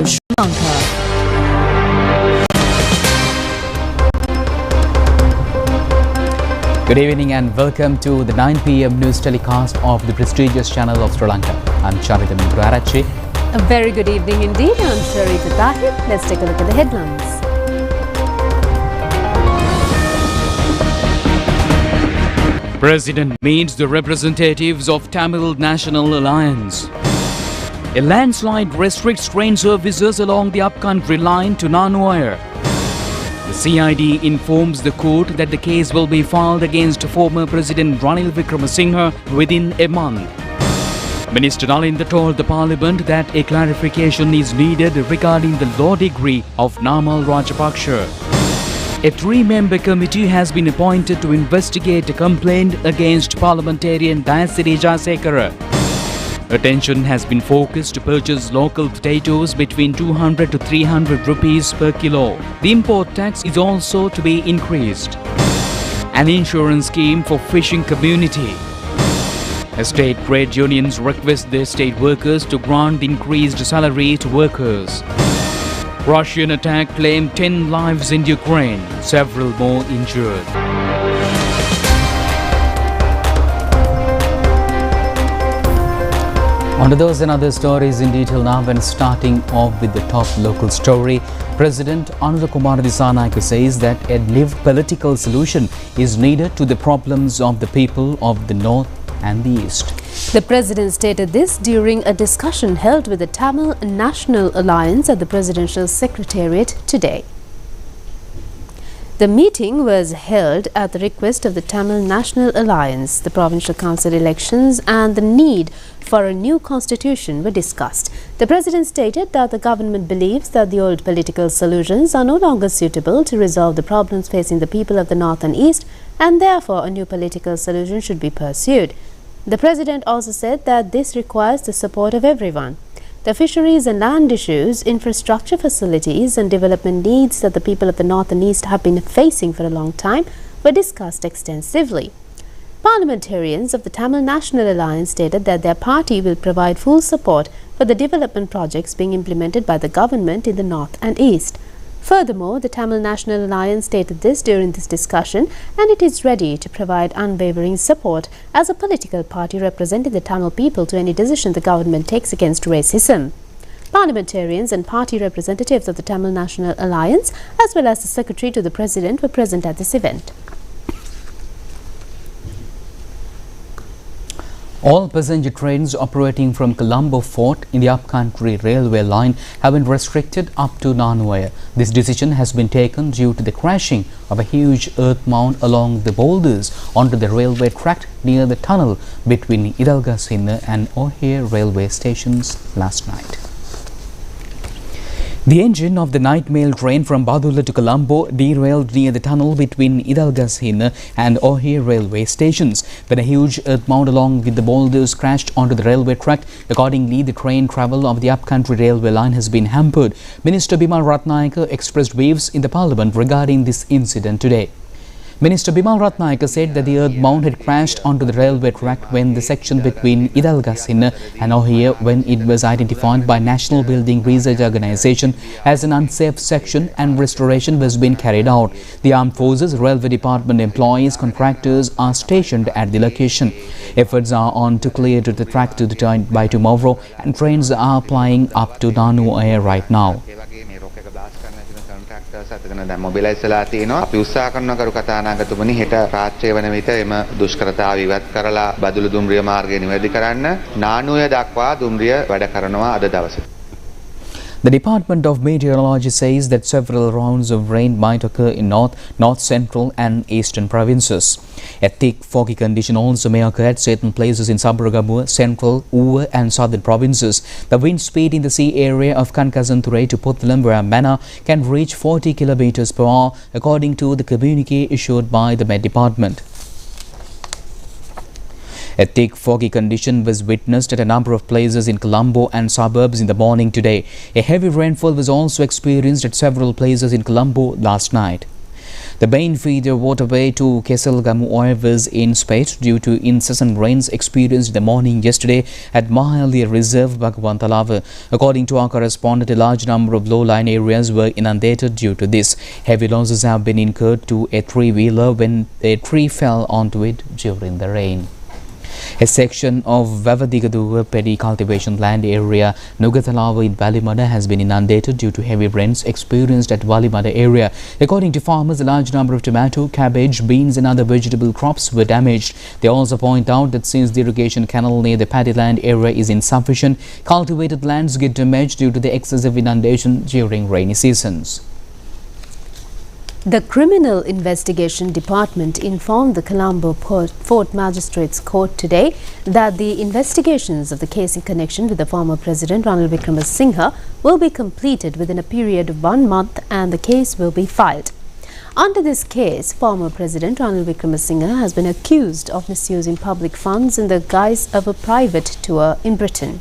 Sri Lanka. Good evening and welcome to the 9 p.m. news telecast of the prestigious channel of Sri Lanka. I'm Charita Arachi. A very good evening indeed. I'm Sarita Tahir. Let's take a look at the headlines. President meets the representatives of Tamil National Alliance. A landslide restricts train services along the upcountry line to Nanuaya. The CID informs the court that the case will be filed against former President Ranil Wickremesinghe within a month. Minister Nalinda told the Parliament that a clarification is needed regarding the law degree of Namal Rajapaksa. A three-member committee has been appointed to investigate a complaint against parliamentarian Dayasiri Jayasekara. Attention has been focused to purchase local potatoes between 200 to 300 rupees per kilo. The import tax is also to be increased. An insurance scheme for fishing community. State trade unions request their state workers to grant increased salary to workers. Russian attack claimed 10 lives in Ukraine, several more injured. On to those and other stories in detail now, and starting off with the top local story. President Anurakuma Dissanayake says that a live political solution is needed to the problems of the people of the North and the East. The President stated this during a discussion held with the Tamil National Alliance at the Presidential Secretariat today. The meeting was held at the request of the Tamil National Alliance. The Provincial Council elections and the need for a new constitution were discussed. The President stated that the government believes that the old political solutions are no longer suitable to resolve the problems facing the people of the North and East, and therefore a new political solution should be pursued. The President also said that this requires the support of everyone. The fisheries and land issues, infrastructure facilities and development needs that the people of the North and East have been facing for a long time were discussed extensively. Parliamentarians of the Tamil National Alliance stated that their party will provide full support for the development projects being implemented by the government in the North and East. Furthermore, the Tamil National Alliance stated this during this discussion, and it is ready to provide unwavering support as a political party representing the Tamil people to any decision the government takes against racism. Parliamentarians and party representatives of the Tamil National Alliance, as well as the Secretary to the President, were present at this event. All passenger trains operating from Colombo Fort in the upcountry railway line have been restricted up to Nanuaya. This decision has been taken due to the crashing of a huge earth mound along the boulders onto the railway track near the tunnel between Idalgasina and O'Hare railway stations last night. The engine of the night mail train from Badula to Colombo derailed near the tunnel between Idalgasina and O'Hare railway stations when a huge earth mound along with the boulders crashed onto the railway track. Accordingly, the train travel of the upcountry railway line has been hampered. Minister Bimal Ratnayake expressed views in the Parliament regarding this incident today. Minister Bimal Ratnayake said that the earth mound had crashed onto the railway track when the section between Idalgasina and O'Hare, when it was identified by National Building Research Organisation as an unsafe section, and restoration was being carried out. The Armed Forces, Railway Department employees, contractors are stationed at the location. Efforts are on to clear the track by tomorrow, and trains are plying up to Nanuaya right now. Mobilise වෙලා තියෙනවා. අපි උත්සාහ කරන කරු කතානායකතුමනි හෙට රාත්‍රිය වන විට එම දුෂ්කරතාව ඉවත් කරලා බදුළු දුම්රිය මාර්ගය නිවැරදි කරන්න නානුය දක්වා දුම්රිය වැඩ කරනවා අද දවසේ. The Department of Meteorology says that several rounds of rain might occur in north central and eastern provinces. A thick foggy condition also may occur at certain places in Sabaragamuwa, central, Uva and southern provinces. The wind speed in the sea area of Kankazanthurai to Pothalamwara Manor can reach 40 km per hour, according to the communique issued by the Met Department. A thick foggy condition was witnessed at a number of places in Colombo and suburbs in the morning today. A heavy rainfall was also experienced at several places in Colombo last night. The main feeder waterway to Keselgamu was in spate due to incessant rains experienced in the morning yesterday at Mahalya Reserve, Bhagwantalawa. According to our correspondent, a large number of low-lying areas were inundated due to this. Heavy losses have been incurred to a three-wheeler when a tree fell onto it during the rain. A section of Vavadigaduwa paddy cultivation land area, Nugathalawa in Valimada, has been inundated due to heavy rains experienced at Valimada area. According to farmers, a large number of tomato, cabbage, beans and other vegetable crops were damaged. They also point out that since the irrigation canal near the paddy land area is insufficient, cultivated lands get damaged due to the excessive inundation during rainy seasons. The Criminal Investigation Department informed the Colombo Fort Magistrates Court today that the investigations of the case in connection with the former President Ranil Wickremesinghe will be completed within a period of 1 month and the case will be filed. Under this case, former President Ranil Wickremesinghe has been accused of misusing public funds in the guise of a private tour in Britain.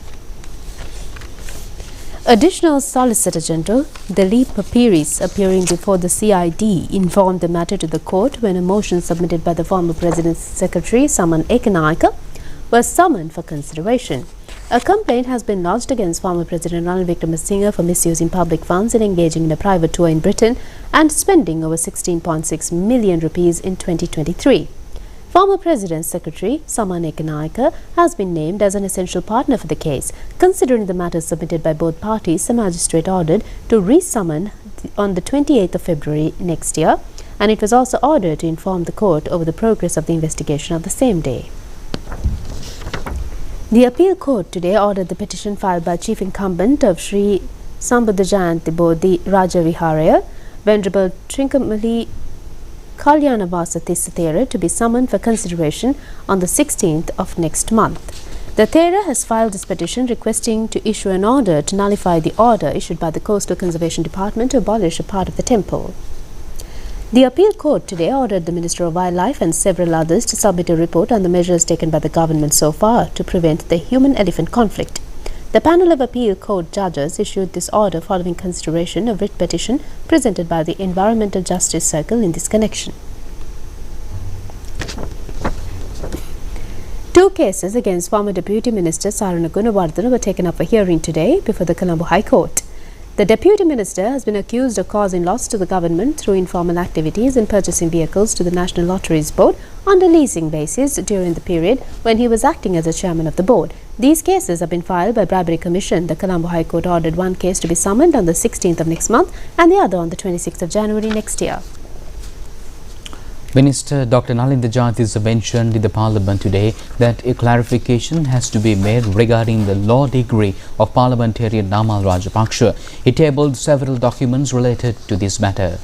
Additional Solicitor General Dilip Papiris, appearing before the CID, informed the matter to the court when a motion submitted by the former President's Secretary Saman Ekanaika was summoned for consideration. A complaint has been lodged against former President Ranil Wickremesinghe for misusing public funds and engaging in a private tour in Britain and spending over 16.6 million rupees in 2023. Former President's Secretary Saman Ekanaika has been named as an essential partner for the case. Considering the matters submitted by both parties, the magistrate ordered to re-summon on the 28th of February next year, and it was also ordered to inform the court over the progress of the investigation of the same day. The appeal court today ordered the petition filed by chief incumbent of Sri Sambuddhajayanti Bodhi Rajaviharaya, Venerable Trincomalee Kalyanavasa Thera, to be summoned for consideration on the 16th of next month. The Thera has filed this petition requesting to issue an order to nullify the order issued by the Coastal Conservation Department to abolish a part of the temple. The appeal court today ordered the Minister of Wildlife and several others to submit a report on the measures taken by the government so far to prevent the human-elephant conflict. The panel of appeal court judges issued this order following consideration of writ petition presented by the Environmental Justice Circle in this connection. Two cases against former Deputy Minister Sarana Gunawardena were taken up for hearing today before the Colombo High Court. The Deputy Minister has been accused of causing loss to the government through informal activities in purchasing vehicles to the National Lotteries Board on a leasing basis during the period when he was acting as a chairman of the board. These cases have been filed by Bribery Commission. The Colombo High Court ordered one case to be summoned on the 16th of next month and the other on the 26th of January next year. Minister Dr. Nalinda Jayatissa mentioned in the Parliament today that a clarification has to be made regarding the law degree of Parliamentarian Namal Rajapaksa. He tabled several documents related to this matter.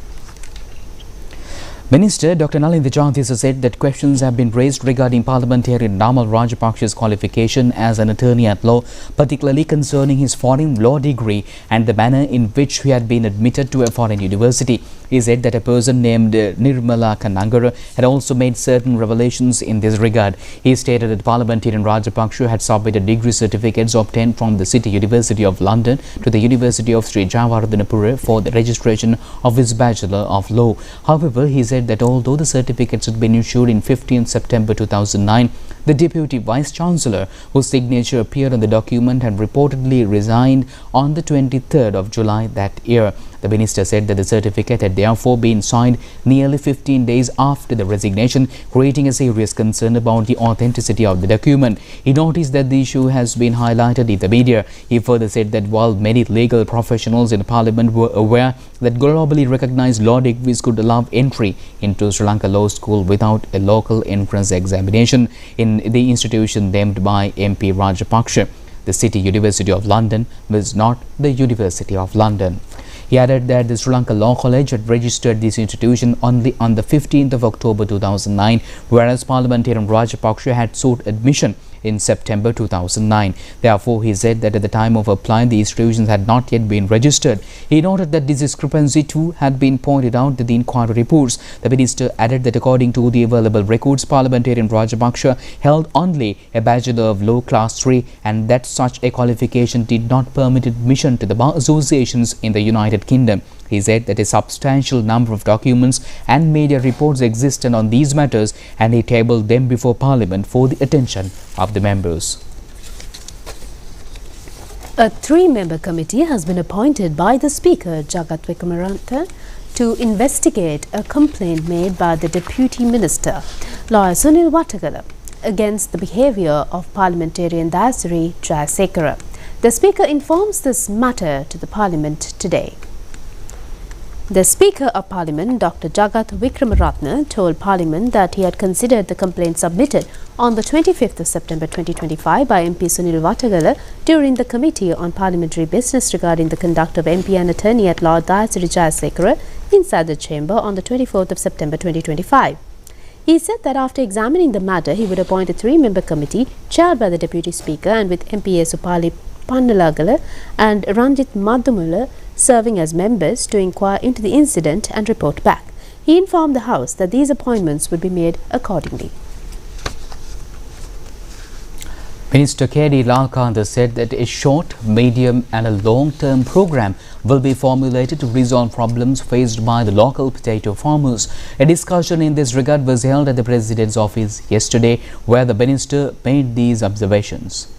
Minister Dr. Nalinda Jayatissa said that questions have been raised regarding Parliamentarian Namal Rajapaksa's qualification as an attorney at law, particularly concerning his foreign law degree and the manner in which he had been admitted to a foreign university. He said that a person named Nirmala Kanangara had also made certain revelations in this regard. He stated that Parliamentarian Rajapaksa had submitted degree certificates obtained from the City University of London to the University of Sri Jayawardhanapura for the registration of his Bachelor of Law. However, he said that although the certificates had been issued in 15 September 2009, the Deputy Vice-Chancellor, whose signature appeared on the document, had reportedly resigned on the 23rd of July that year. The minister said that the certificate had therefore been signed nearly 15 days after the resignation, creating a serious concern about the authenticity of the document. He noticed that the issue has been highlighted in the media. He further said that while many legal professionals in Parliament were aware that globally recognized law degrees could allow entry into Sri Lanka Law School without a local entrance examination in the institution named by MP Rajapaksa, the City University of London was not the University of London. He added that the Sri Lanka Law College had registered this institution only on the 15th of October 2009, whereas Parliamentarian Rajapaksa had sought admission in September 2009. Therefore, he said that at the time of applying, the institutions had not yet been registered. He noted that this discrepancy too had been pointed out in the inquiry reports. The minister added that according to the available records, Parliamentarian Rajapaksa held only a Bachelor of Law Class 3 and that such a qualification did not permit admission to the bar associations in the United Kingdom. He said that a substantial number of documents and media reports existed on these matters, and he tabled them before Parliament for the attention of the members. A three-member committee has been appointed by the Speaker, Jagath Wickramaratne, to investigate a complaint made by the Deputy Minister, Lawyer Sunil Watagala, against the behaviour of Parliamentarian Dayasiri Jayasekara. The Speaker informs this matter to the Parliament today. The Speaker of Parliament, Dr. Jagath Wickramaratne, told Parliament that he had considered the complaint submitted on the 25th of September 2025 by MP Sunil Watagala during the Committee on Parliamentary Business regarding the conduct of MP and Attorney at Law Dayasiri Jayasekara inside the chamber on the 24th of September 2025. He said that after examining the matter, he would appoint a three-member committee chaired by the Deputy Speaker and with MPs Upali Pannalagala and Ranjit Madhumula serving as members to inquire into the incident and report back. He informed the House that these appointments would be made accordingly. Minister K.D. Lalkantha said that a short, medium and a long-term program will be formulated to resolve problems faced by the local potato farmers. A discussion in this regard was held at the President's office yesterday, where the Minister made these observations.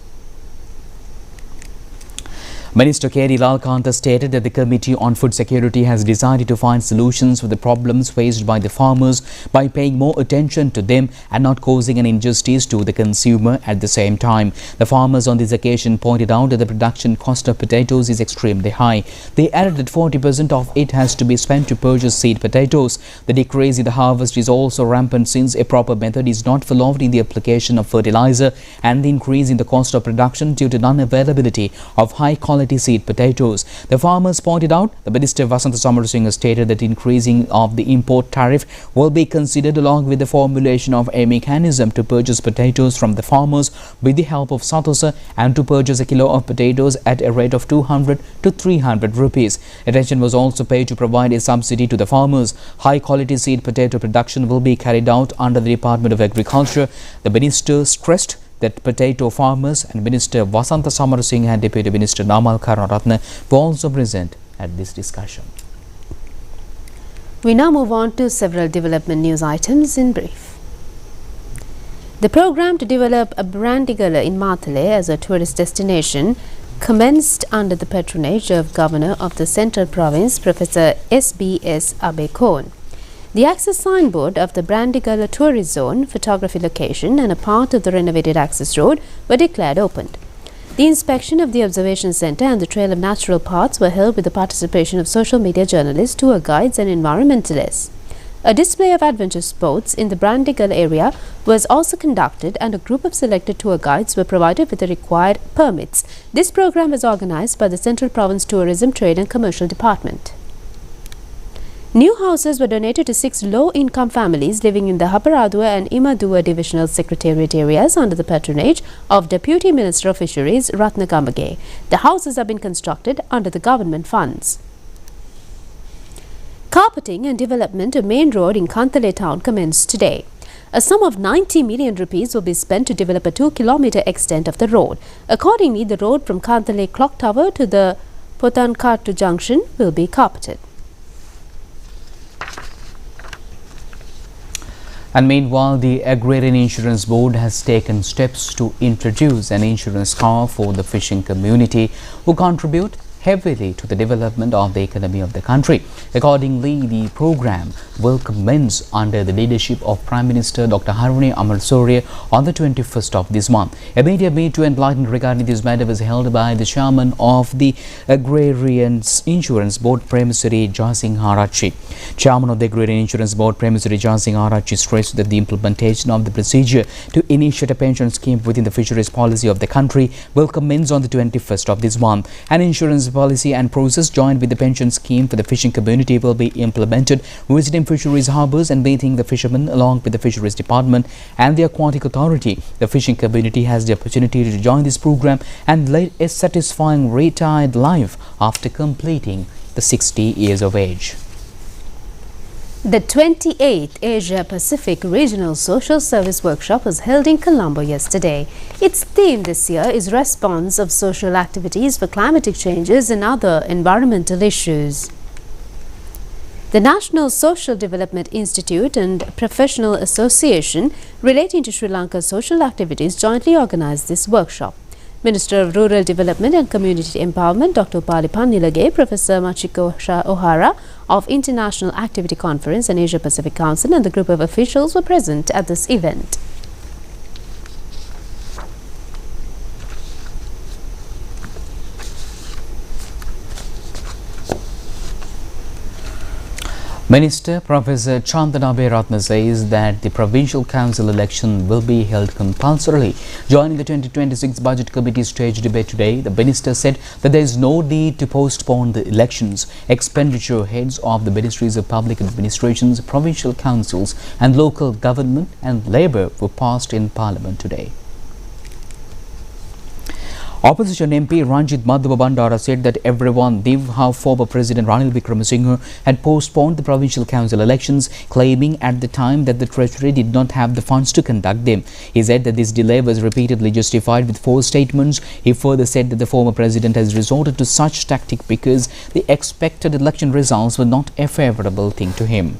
Minister K.D. Lalkantha stated that the Committee on Food Security has decided to find solutions for the problems faced by the farmers by paying more attention to them and not causing an injustice to the consumer at the same time. The farmers on this occasion pointed out that the production cost of potatoes is extremely high. They added that 40% of it has to be spent to purchase seed potatoes. The decrease in the harvest is also rampant since a proper method is not followed in the application of fertilizer, and the increase in the cost of production due to non-availability of high-quality seed potatoes. The farmers pointed out the Minister Vasantha Samarasinghe stated that increasing of the import tariff will be considered along with the formulation of a mechanism to purchase potatoes from the farmers with the help of Satosa and to purchase a kilo of potatoes at a rate of 200 to 300 rupees. Attention was also paid to provide a subsidy to the farmers. High quality seed potato production will be carried out under the Department of Agriculture. The Minister stressed that potato farmers and Minister Vasantha Samarasinghe and Deputy Minister Namal Karunaratne were also present at this discussion. We now move on to several development news items in brief. The program to develop a Brandigala in Mathale as a tourist destination commenced under the patronage of Governor of the Central Province, Professor S.B.S. Abekon. The access signboard of the Brandigala tourist zone, photography location and a part of the renovated access road were declared opened. The inspection of the observation centre and the trail of natural paths were held with the participation of social media journalists, tour guides and environmentalists. A display of adventure sports in the Brandigala area was also conducted, and a group of selected tour guides were provided with the required permits. This program was organised by the Central Province Tourism, Trade and Commercial Department. New houses were donated to 6 low-income families living in the Haparadua and Imadua divisional secretariat areas under the patronage of Deputy Minister of Fisheries Ratna Gambage. The houses have been constructed under the government funds. Carpeting and development of main road in Kantale town commenced today. A sum of 90 million rupees will be spent to develop a 2-kilometre extent of the road. Accordingly, the road from Kantale Clock Tower to the Potankatu Junction will be carpeted. And meanwhile, the Agrarian Insurance Board has taken steps to introduce an insurance cover for the fishing community who contribute heavily to the development of the economy of the country. Accordingly, the program will commence under the leadership of Prime Minister Dr. Haruni Amarasuriya on the 21st of this month. A media meet to enlighten regarding this matter was held by the chairman of the Agrarian Insurance Board, Premisari Jasing Harachi. Chairman of the Agrarian Insurance Board, Premisari Jasing Harachi, stressed that the implementation of the procedure to initiate a pension scheme within the fisheries policy of the country will commence on the 21st of this month. An insurance policy and process joined with the pension scheme for the fishing community will be implemented, visiting fisheries harbours and bathing the fishermen along with the fisheries department and the aquatic authority. The fishing community has the opportunity to join this program and lead a satisfying retired life after completing the 60 years of age. The 28th Asia Pacific Regional Social Service Workshop was held in Colombo yesterday. Its theme this year is Response of Social Activities for Climatic Changes and Other Environmental Issues. The National Social Development Institute and Professional Association relating to Sri Lanka's social activities jointly organised this workshop. Minister of Rural Development and Community Empowerment Dr. Upali Pannilage, Professor Machiko O'Hara of International Activity Conference and Asia Pacific Council and the group of officials were present at this event. Minister Professor Chandana Ratna says that the Provincial Council election will be held compulsorily. Joining the 2026 Budget Committee stage debate today, the Minister said that there is no need to postpone the elections. Expenditure heads of the Ministries of Public Administrations, Provincial Councils and Local Government and Labour were passed in Parliament today. Opposition MP Ranjit Madhava Bandara said that everyone knew how former President Ranil Wickremesinghe had postponed the Provincial Council elections, claiming at the time that the Treasury did not have the funds to conduct them. He said that this delay was repeatedly justified with false statements. He further said that the former President has resorted to such tactic because the expected election results were not a favourable thing to him.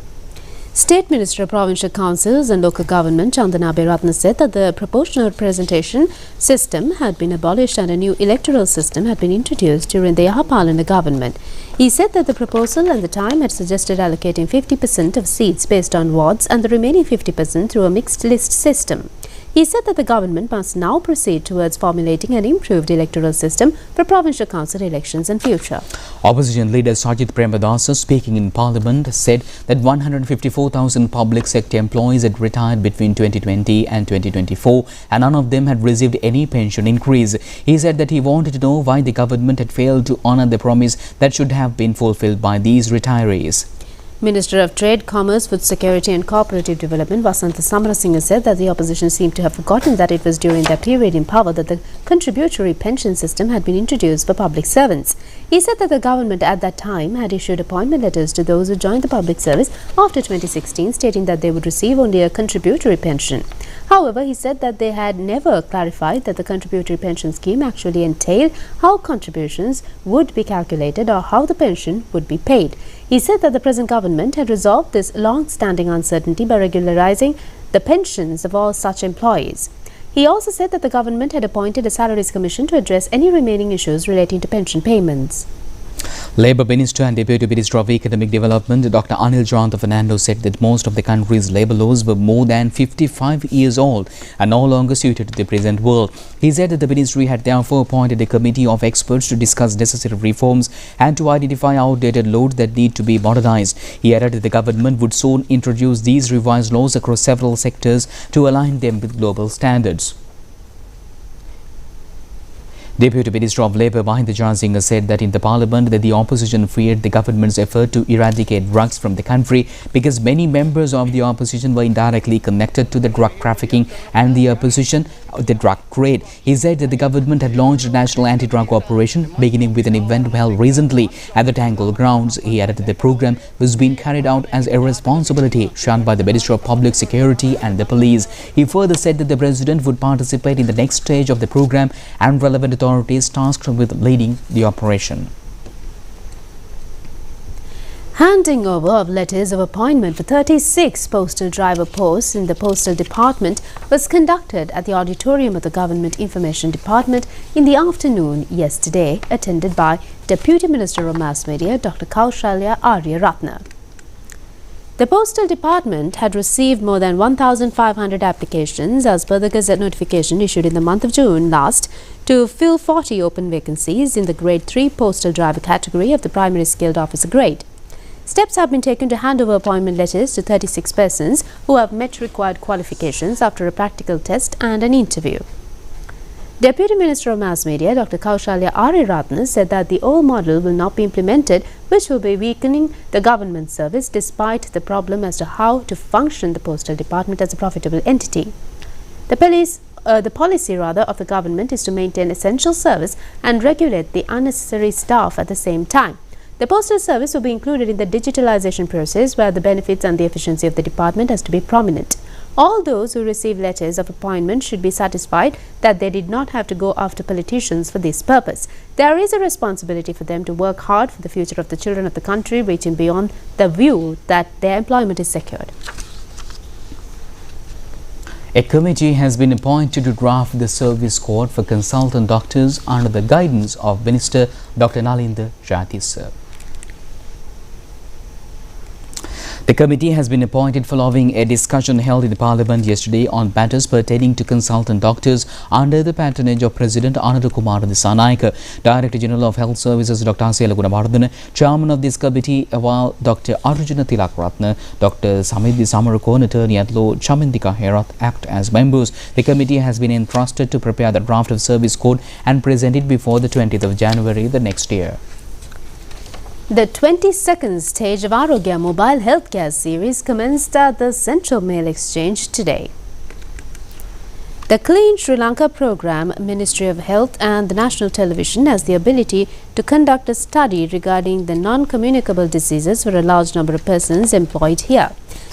State Minister of Provincial Councils and Local Government Chandana Ratna said that the proportional representation system had been abolished and a new electoral system had been introduced during the Yahapalana government. He said that the proposal at the time had suggested allocating 50% of seats based on wards and the remaining 50% through a mixed list system. He said that the government must now proceed towards formulating an improved electoral system for provincial council elections in future. Opposition leader Sajith Premadasa, speaking in Parliament, said that 154,000 public sector employees had retired between 2020 and 2024 and none of them had received any pension increase. He said that he wanted to know why the government had failed to honour the promise that should have been fulfilled by these retirees. Minister of Trade, Commerce, Food Security and Cooperative Development Vasantha Samarasinghe said that the opposition seemed to have forgotten that it was during their period in power that the contributory pension system had been introduced for public servants. He said that the government at that time had issued appointment letters to those who joined the public service after 2016 stating that they would receive only a contributory pension. However, he said that they had never clarified that the contributory pension scheme actually entailed how contributions would be calculated or how the pension would be paid. He said that the present government had resolved this long-standing uncertainty by regularizing the pensions of all such employees. He also said that the government had appointed a salaries commission to address any remaining issues relating to pension payments. Labour Minister and Deputy Minister of Economic Development Dr. Anil Janta Fernando said that most of the country's labour laws were more than 55 years old and no longer suited to the present world. He said that the ministry had therefore appointed a committee of experts to discuss necessary reforms and to identify outdated laws that need to be modernised. He added that the government would soon introduce these revised laws across several sectors to align them with global standards. Deputy Minister of Labour Mahinda Janasinghe said that in the Parliament that the opposition feared the government's effort to eradicate drugs from the country because many members of the opposition were indirectly connected to the drug trafficking and the opposition the drug trade. He said that the government had launched a national anti-drug operation beginning with an event held recently at the Tangle grounds. He added that the program was being carried out as a responsibility shared by the Minister of Public Security and the police. He further said that the President would participate in the next stage of the program and relevant authorities tasked with leading the operation. Handing over of letters of appointment for 36 postal driver posts in the Postal Department was conducted at the auditorium of the Government Information Department in the afternoon yesterday, attended by Deputy Minister of Mass Media Dr. Kaushalya Aryaratna. The Postal Department had received more than 1,500 applications as per the Gazette notification issued in the month of June last to fill 40 open vacancies in the Grade 3 Postal Driver category of the Primary Skilled Officer grade. Steps have been taken to hand over appointment letters to 36 persons who have met required qualifications after a practical test and an interview. Deputy Minister of Mass Media Dr. Kaushalya Aryaratna said that the old model will not be implemented, which will be weakening the government service despite the problem as to how to function the Postal Department as a profitable entity. The policy of the government is to maintain essential service and regulate the unnecessary staff at the same time. The postal service will be included in the digitalization process where the benefits and the efficiency of the department has to be prominent. All those who receive letters of appointment should be satisfied that they did not have to go after politicians for this purpose. There is a responsibility for them to work hard for the future of the children of the country, reaching beyond the view that their employment is secured. A committee has been appointed to draft the service code for consultant doctors under the guidance of Minister Dr. Nalinda Jayatissa. The committee has been appointed following a discussion held in the Parliament yesterday on matters pertaining to consultant doctors under the patronage of President Ananda Kumara Dissanayake, Director General of Health Services Dr. Asela Gunawardena, Chairman of this committee while Dr. Arjuna Tilakratna, Dr. Samidhi Samarakon, Attorney at Law Chamindika Herath act as members. The committee has been entrusted to prepare the draft of service code and present it before the 20th of January the next year. The 22nd stage of Arogya Mobile Healthcare Series commenced at the Central Mail Exchange today. The Clean Sri Lanka program, Ministry of Health and the National Television has the ability to conduct a study regarding the non-communicable diseases for a large number of persons employed here.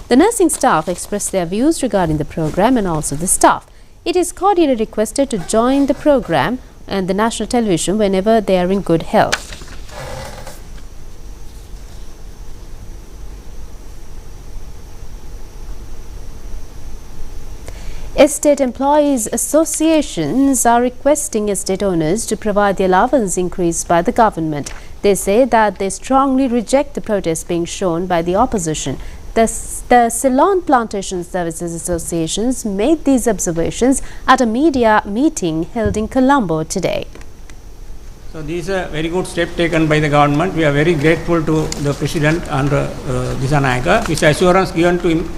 The nursing staff expressed their views regarding the program and also the staff. It is cordially requested to join the program and the National Television whenever they are in good health. Estate Employees Associations are requesting estate owners to provide the allowance increased by the government. They say that they strongly reject the protest being shown by the opposition. The Ceylon Plantation Services Associations made these observations at a media meeting held in Colombo today. So this is a very good step taken by the government. We are very grateful to the President Andra Dissanayake. His assurance given to him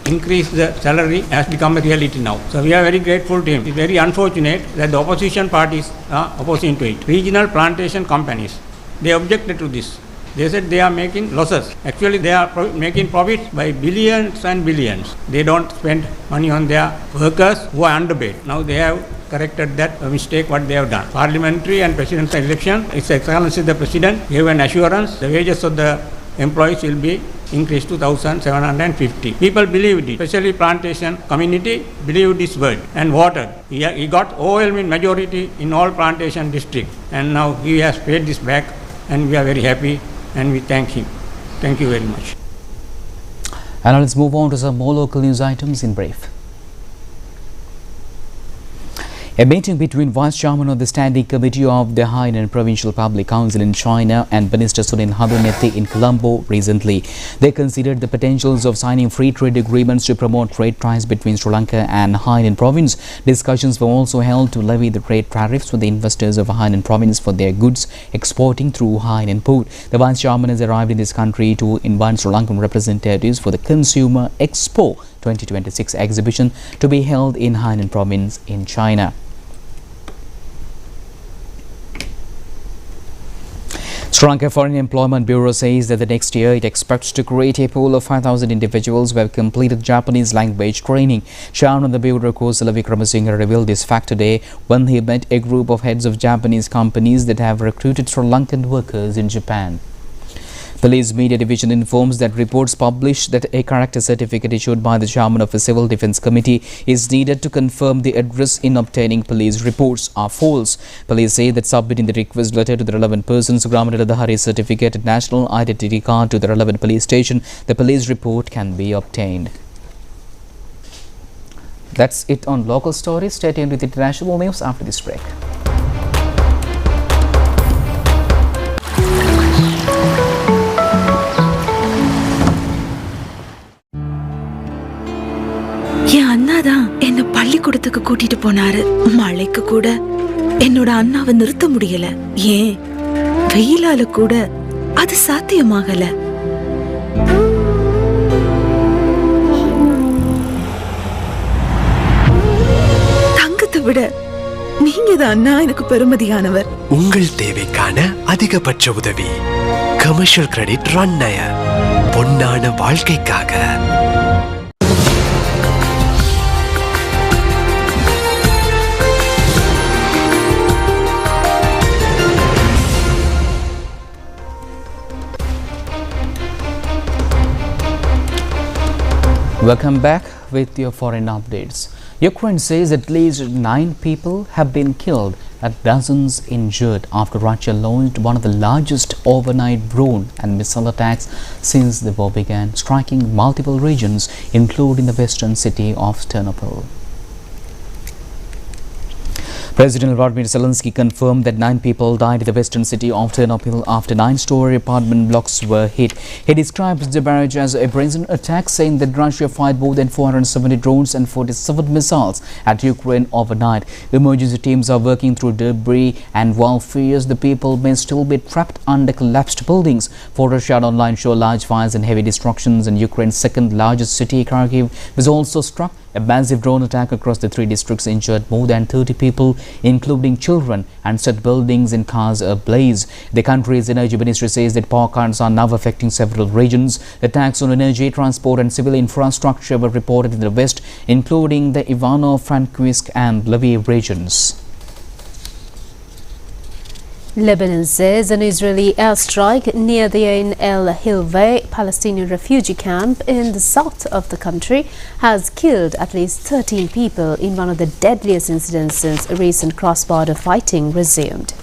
increase the salary has become a reality now. So we are very grateful to him. It's very unfortunate that the opposition parties are opposing to it. Regional plantation companies, they objected to this. They said they are making losses. Actually, they are making profits by billions and billions. They don't spend money on their workers who are underpaid. Now they have corrected that mistake what they have done. Parliamentary and presidential election, His Excellency the President gave an assurance the wages of the employees will be increased to 1,750. People believed it, especially plantation community believed this word and voted. He got overwhelming majority in all plantation districts, and now he has paid this back, and we are very happy and we thank him. Thank you very much. And now let's move on to some more local news items in brief. A meeting between Vice Chairman of the Standing Committee of the High and Provincial Public Council in China and Minister Sunin Hadunethi in Colombo recently. They considered the potentials of signing free trade agreements to promote trade ties between Sri Lanka and Hainan Province. Discussions were also held to levy the trade tariffs for the investors of Hainan Province for their goods exporting through Hainan Port. The Vice Chairman has arrived in this country to invite Sri Lankan representatives for the Consumer Expo 2026 exhibition to be held in Hainan Province in China. Sri Lanka Foreign Employment Bureau says that the next year it expects to create a pool of 5,000 individuals who have completed Japanese language training. Chairman of the Bureau, Kosala Vikramasinghe, revealed this fact today when he met a group of heads of Japanese companies that have recruited Sri Lankan workers in Japan. Police Media Division informs that reports published that a character certificate issued by the Chairman of a Civil Defence Committee is needed to confirm the address in obtaining police reports are false. Police say that submitting the request letter to the relevant persons granted the Hari certificate and national identity card to the relevant police station, the police report can be obtained. That's it on local stories. Stay tuned with international news after this break. என் அண்ணா தான் என்ன பள்ளிக்கூடத்துக்கு கூட்டிட்டு போனாரு. மழைக்கு கூட என்னோட அண்ணாவை நிறுத்த முடியல. ஏன் வெயிலால கூட அது சாத்தியமாகல. தங்கத்தை விட நீங்க தான் அண்ணா எனக்கு பெருமதியானவர். உங்கள் தேவைக்கான அதிகபட்ச உதவி. கமர்ஷியல் கிரெடிட் ரன்னய பொன்னான வாழ்க்கைக்காக. Welcome back. back with your foreign updates. Ukraine says at least 9 people have been killed and dozens injured after Russia launched one of the largest overnight drone and missile attacks since the war began, striking multiple regions, including the western city of Ternopil. President Vladimir Zelensky confirmed that 9 people died in the western city of Ternopil after 9-story apartment blocks were hit. He described the barrage as a brazen attack, saying that Russia fired more than 470 drones and 47 missiles at Ukraine overnight. Emergency teams are working through debris, and while fears the people may still be trapped under collapsed buildings, photos shared online show large fires and heavy destructions in Ukraine's second largest city. Kharkiv was also struck. A massive drone attack across the 3 districts injured more than 30 people, including children, and set buildings and cars ablaze. The country's energy ministry says that power cuts are now affecting several regions. Attacks on energy, transport and civil infrastructure were reported in the west, including the Ivano-Frankivsk and Lviv regions. Lebanon says an Israeli airstrike near the Ain el-Hilweh Palestinian refugee camp in the south of the country has killed at least 13 people in one of the deadliest incidents since recent cross-border fighting resumed.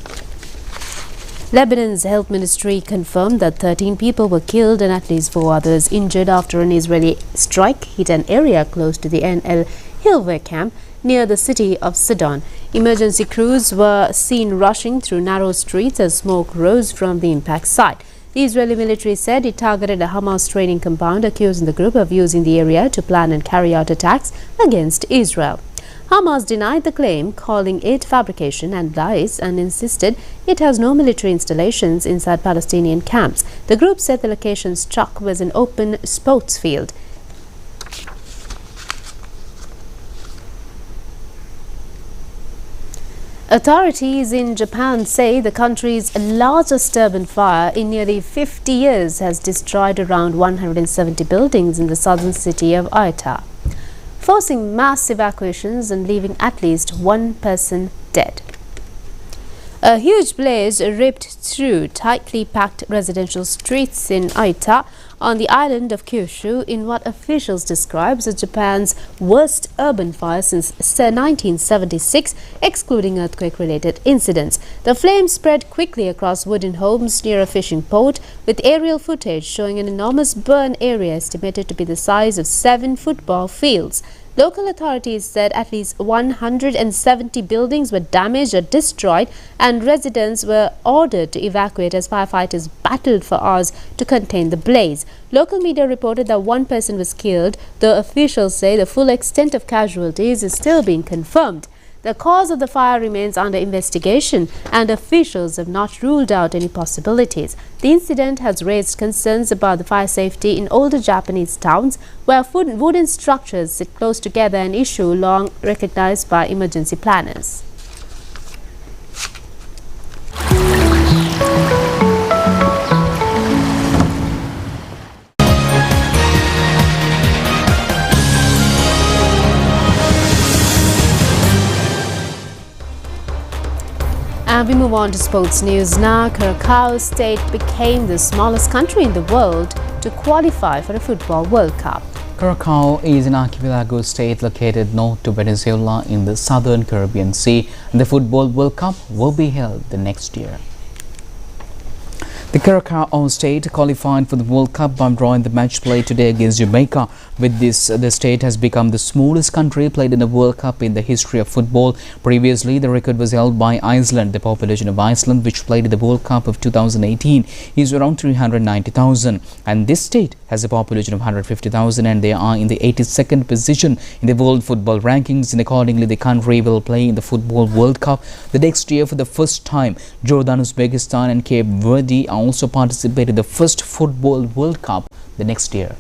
Lebanon's health ministry confirmed that 13 people were killed and at least 4 others injured after an Israeli strike hit an area close to the Ain el-Hilweh camp near the city of Sidon. Emergency crews were seen rushing through narrow streets as smoke rose from the impact site. The Israeli military said it targeted a Hamas training compound, accusing the group of using the area to plan and carry out attacks against Israel. Hamas denied the claim, calling it fabrication and lies, and insisted it has no military installations inside Palestinian camps. The group said the location struck was an open sports field. Authorities in Japan say the country's largest urban fire in nearly 50 years has destroyed around 170 buildings in the southern city of Aita, forcing mass evacuations and leaving at least 1 person dead. A huge blaze ripped through tightly packed residential streets in Aita on the island of Kyushu in what officials describe as Japan's worst urban fire since 1976, excluding earthquake-related incidents. The flames spread quickly across wooden homes near a fishing port, with aerial footage showing an enormous burn area estimated to be the size of 7 football fields. Local authorities said at least 170 buildings were damaged or destroyed, and residents were ordered to evacuate as firefighters battled for hours to contain the blaze. Local media reported that 1 person was killed, though officials say the full extent of casualties is still being confirmed. The cause of the fire remains under investigation, and officials have not ruled out any possibilities. The incident has raised concerns about the fire safety in older Japanese towns where wooden structures sit close together, an issue long recognized by emergency planners. And we move on to sports news now. Curacao State became the smallest country in the world to qualify for a Football World Cup. Curacao is an archipelago state located north to Venezuela in the southern Caribbean Sea, and the Football World Cup will be held the next year. The Curacao state qualified for the World Cup by drawing the match play today against Jamaica. With this, the state has become the smallest country played in a World Cup in the history of football. Previously, the record was held by Iceland. The population of Iceland, which played in the World Cup of 2018, is around 390,000. And this state has a population of 150,000, and they are in the 82nd position in the world football rankings. And accordingly, the country will play in the Football World Cup the next year for the first time. Jordan, Uzbekistan and Cape Verde also participate in the first Football World Cup the next year.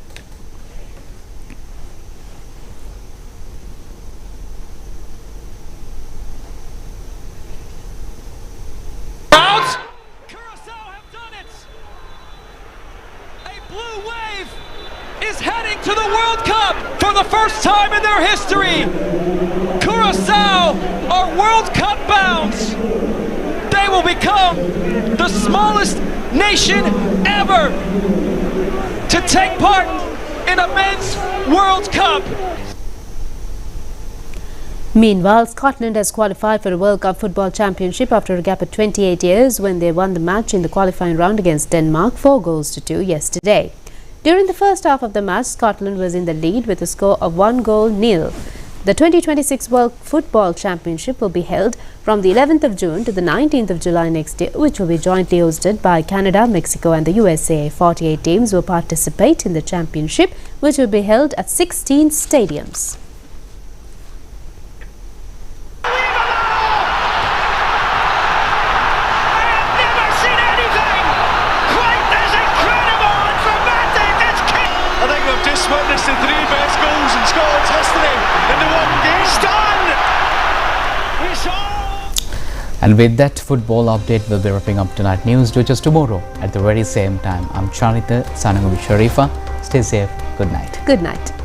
Curaçao have done it! A blue wave is heading to the World Cup for the first time in their history. Curaçao are World Cup bound. They will become the smallest nation ever to take part in a men's World Cup. Meanwhile, Scotland has qualified for a World Cup Football Championship after a gap of 28 years when they won the match in the qualifying round against Denmark 4-2 yesterday. During the first half of the match, Scotland was in the lead with a score of 1-0. The 2026 World Football Championship will be held from the 11th of June to the 19th of July next year, which will be jointly hosted by Canada, Mexico and the USA. 48 teams will participate in the championship, which will be held at 16 stadiums. Witnessed the 3 best goals in Scotland's history in the one game. It's done! It's all! And with that football update, we'll be wrapping up tonight news. Do just tomorrow at the very same time. I'm Charita, signing off with Sharifa. Stay safe. Good night. Good night.